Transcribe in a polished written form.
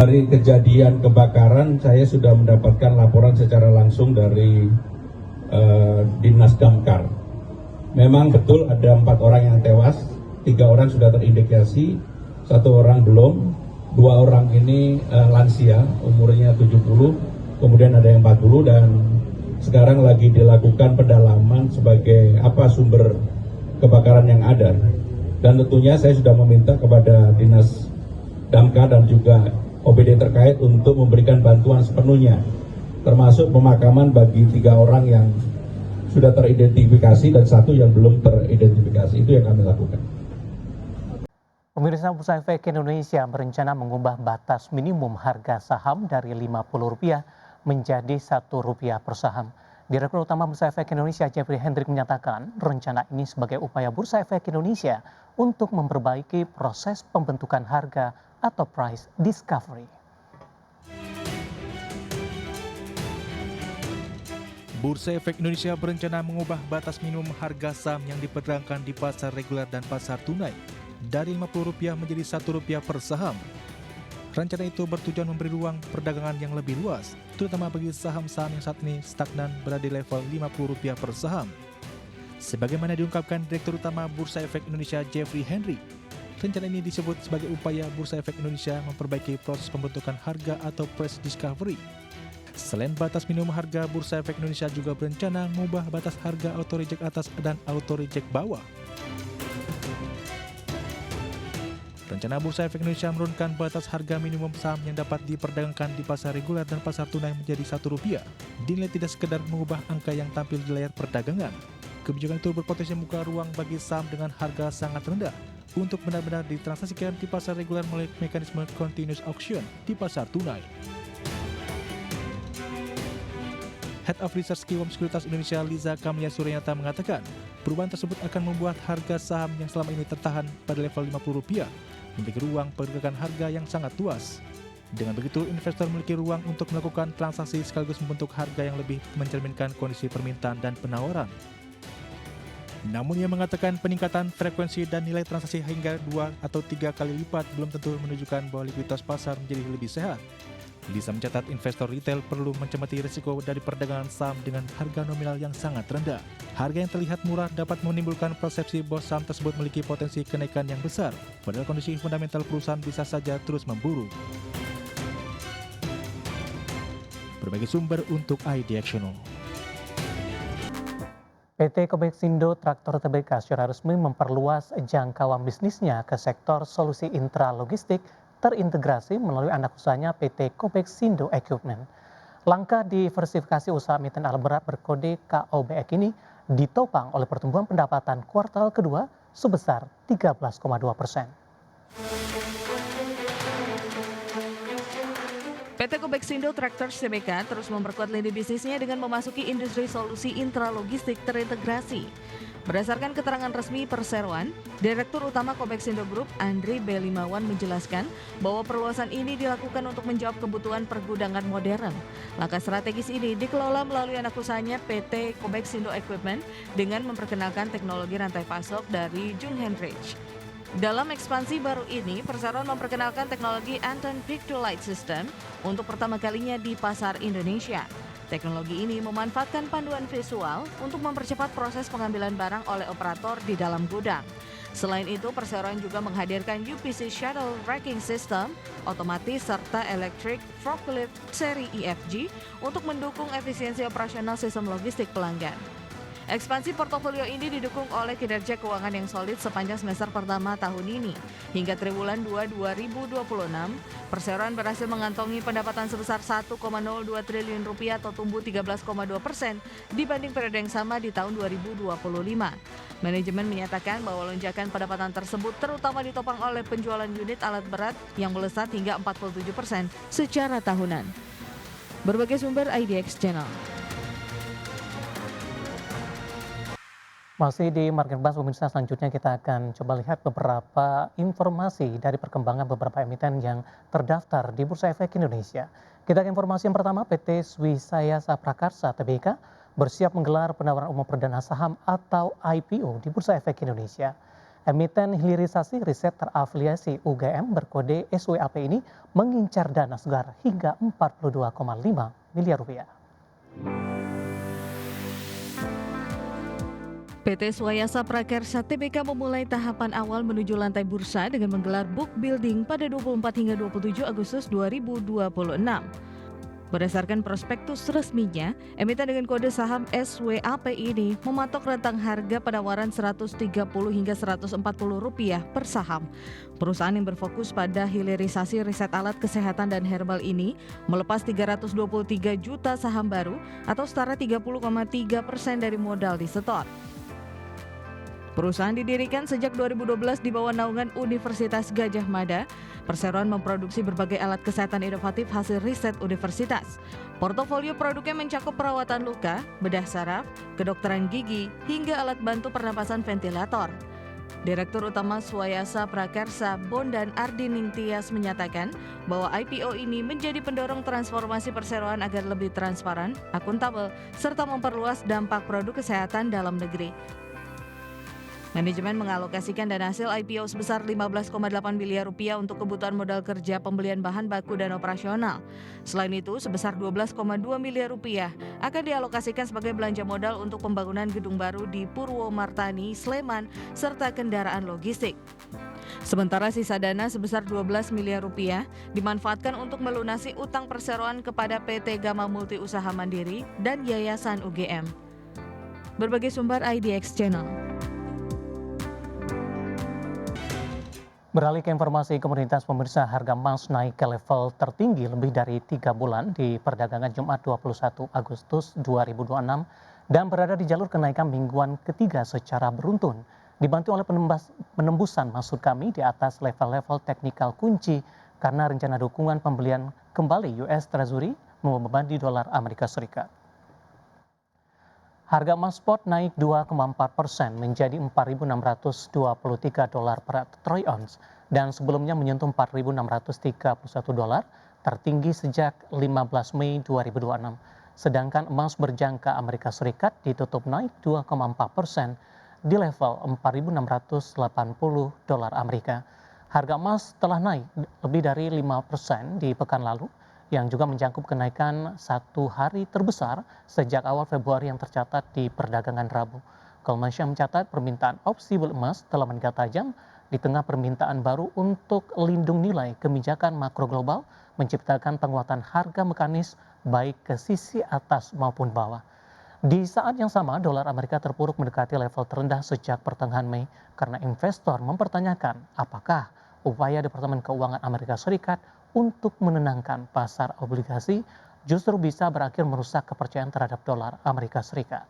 Dari kejadian kebakaran, saya sudah mendapatkan laporan secara langsung dari Dinas Damkar. Memang betul ada 4 orang yang tewas, 3 orang sudah terindikasi, 1 orang belum, 2 orang ini lansia, umurnya 70, kemudian ada yang 40, dan sekarang lagi dilakukan pendalaman sebagai apa sumber kebakaran yang ada. Dan tentunya saya sudah meminta kepada Dinas Damkar dan juga OBD terkait untuk memberikan bantuan sepenuhnya, termasuk pemakaman bagi 3 orang yang sudah teridentifikasi dan 1 yang belum teridentifikasi. Itu yang kami lakukan. Pemirsa, Bursa Efek Indonesia berencana mengubah batas minimum harga saham dari Rp50 menjadi Rp1 per saham. Direktur Utama Bursa Efek Indonesia Jeffrey Hendrik menyatakan rencana ini sebagai upaya Bursa Efek Indonesia untuk memperbaiki proses pembentukan harga atau price discovery. Bursa Efek Indonesia berencana mengubah batas minimum harga saham yang diperdagangkan di pasar reguler dan pasar tunai dari Rp50 menjadi Rp1 per saham. Rencana itu bertujuan memberi ruang perdagangan yang lebih luas, terutama bagi saham-saham yang saat ini stagnan berada di level Rp50 per saham. Sebagaimana diungkapkan Direktur Utama Bursa Efek Indonesia Jeffrey Hendrik, rencana ini disebut sebagai upaya Bursa Efek Indonesia memperbaiki proses pembentukan harga atau price discovery. Selain batas minimum harga, Bursa Efek Indonesia juga berencana mengubah batas harga auto reject atas dan auto reject bawah. Rencana Bursa Efek Indonesia menurunkan batas harga minimum saham yang dapat diperdagangkan di pasar reguler dan pasar tunai menjadi Rp1, dinilai tidak sekedar mengubah angka yang tampil di layar perdagangan. Kebijakan itu berpotensi membuka ruang bagi saham dengan harga sangat rendah untuk benar-benar ditransaksikan di pasar reguler melalui mekanisme continuous auction di pasar tunai. Head of Research Kiwom Sekuritas Indonesia Liza Kamlia Suryata mengatakan, perubahan tersebut akan membuat harga saham yang selama ini tertahan pada level Rp50 memiliki ruang pergerakan harga yang sangat luas. Dengan begitu, investor memiliki ruang untuk melakukan transaksi sekaligus membentuk harga yang lebih mencerminkan kondisi permintaan dan penawaran. Namun ia mengatakan peningkatan frekuensi dan nilai transaksi hingga 2 atau 3 kali lipat belum tentu menunjukkan bahwa likuiditas pasar menjadi lebih sehat. Lisa mencatat investor retail perlu mencermati risiko dari perdagangan saham dengan harga nominal yang sangat rendah. Harga yang terlihat murah dapat menimbulkan persepsi bahwa saham tersebut memiliki potensi kenaikan yang besar, padahal kondisi fundamental perusahaan bisa saja terus memburuk. Berbagai sumber untuk iDiactional. PT Kobeksindo Traktor Tbk secara resmi memperluas jangkauan bisnisnya ke sektor solusi intralogistik terintegrasi melalui anak usahanya PT Kobeksindo Equipment. Langkah diversifikasi usaha emiten alat berat berkode KOBEK ini ditopang oleh pertumbuhan pendapatan kuartal kedua sebesar 13,2%. PT Kobeksindo Traktor Tbk terus memperkuat lini bisnisnya dengan memasuki industri solusi intralogistik terintegrasi. Berdasarkan keterangan resmi Perseroan, Direktur Utama Kobeksindo Group Andri B. Limawan menjelaskan bahwa perluasan ini dilakukan untuk menjawab kebutuhan pergudangan modern. Langkah strategis ini dikelola melalui anak usahanya PT Kobeksindo Equipment dengan memperkenalkan teknologi rantai pasok dari Jungheinrich. Dalam ekspansi baru ini, Perseroan memperkenalkan teknologi Anton Pick-to-Light System untuk pertama kalinya di pasar Indonesia. Teknologi ini memanfaatkan panduan visual untuk mempercepat proses pengambilan barang oleh operator di dalam gudang. Selain itu, Perseroan juga menghadirkan UPC Shuttle Racking System, otomatis serta Electric Forklift seri EFG untuk mendukung efisiensi operasional sistem logistik pelanggan. Ekspansi portofolio ini didukung oleh kinerja keuangan yang solid sepanjang semester pertama tahun ini. Hingga triwulan 2 2026, Perseroan berhasil mengantongi pendapatan sebesar Rp1,02 triliun atau tumbuh 13,2% dibanding periode yang sama di tahun 2025. Manajemen menyatakan bahwa lonjakan pendapatan tersebut terutama ditopang oleh penjualan unit alat berat yang melesat hingga 47% secara tahunan. Berbagai sumber IDX Channel. Masih di Market Buzz, pemirsa, selanjutnya kita akan coba lihat beberapa informasi dari perkembangan beberapa emiten yang terdaftar di Bursa Efek Indonesia. Kita ke informasi yang pertama, PT Swisaya Saprakarsa Tbk bersiap menggelar penawaran umum perdana saham atau IPO di Bursa Efek Indonesia. Emiten hilirisasi riset terafiliasi UGM berkode SWAP ini mengincar dana segar hingga 42,5 miliar rupiah. PT Swayasa Prakarsa Tbk memulai tahapan awal menuju lantai bursa dengan menggelar book building pada 24 hingga 27 Agustus 2026. Berdasarkan prospektus resminya, emiten dengan kode saham SWAP ini mematok rentang harga penawaran Rp130 hingga Rp140 per saham. Perusahaan yang berfokus pada hilirisasi riset alat kesehatan dan herbal ini melepas 323 juta saham baru atau setara 30,3% dari modal disetor. Perusahaan didirikan sejak 2012 di bawah naungan Universitas Gadjah Mada. Perseroan memproduksi berbagai alat kesehatan inovatif hasil riset universitas. Portofolio produknya mencakup perawatan luka, bedah saraf, kedokteran gigi, hingga alat bantu pernapasan ventilator. Direktur Utama Swayasa Prakarsa Bondan Ardining Tias menyatakan bahwa IPO ini menjadi pendorong transformasi perseroan agar lebih transparan, akuntabel, serta memperluas dampak produk kesehatan dalam negeri. Manajemen mengalokasikan dana hasil IPO sebesar Rp15,8 miliar untuk kebutuhan modal kerja pembelian bahan baku dan operasional. Selain itu, sebesar Rp12,2 miliar akan dialokasikan sebagai belanja modal untuk pembangunan gedung baru di Purwomartani, Sleman, serta kendaraan logistik. Sementara sisa dana sebesar Rp12 miliar dimanfaatkan untuk melunasi utang perseroan kepada PT Gama Multi Usaha Mandiri dan Yayasan UGM. Berbagai sumber IDX Channel. Beralih ke informasi komoditas, pemirsa, harga emas naik ke level tertinggi lebih dari 3 bulan di perdagangan Jumat 21 Agustus 2026 dan berada di jalur kenaikan mingguan ketiga secara beruntun, dibantu oleh penembusan maksud kami di atas level-level teknikal kunci karena rencana dukungan pembelian kembali US Treasury membebani dolar Amerika Serikat. Harga emas spot naik 2,4% menjadi $4.623 per troy ounce dan sebelumnya menyentuh $4.631, tertinggi sejak 15 Mei 2026. Sedangkan emas berjangka Amerika Serikat ditutup naik 2,4% di level $4.680 Amerika. Harga emas telah naik lebih dari 5% di pekan lalu, yang juga mencakup kenaikan satu hari terbesar sejak awal Februari yang tercatat di perdagangan Rabu. Goldman Sachs mencatat permintaan opsi emas telah meningkat tajam di tengah permintaan baru untuk lindung nilai kebijakan makro global menciptakan penguatan harga mekanis baik ke sisi atas maupun bawah. Di saat yang sama, dolar Amerika terpuruk mendekati level terendah sejak pertengahan Mei karena investor mempertanyakan apakah upaya Departemen Keuangan Amerika Serikat untuk menenangkan pasar obligasi justru bisa berakhir merusak kepercayaan terhadap dolar Amerika Serikat.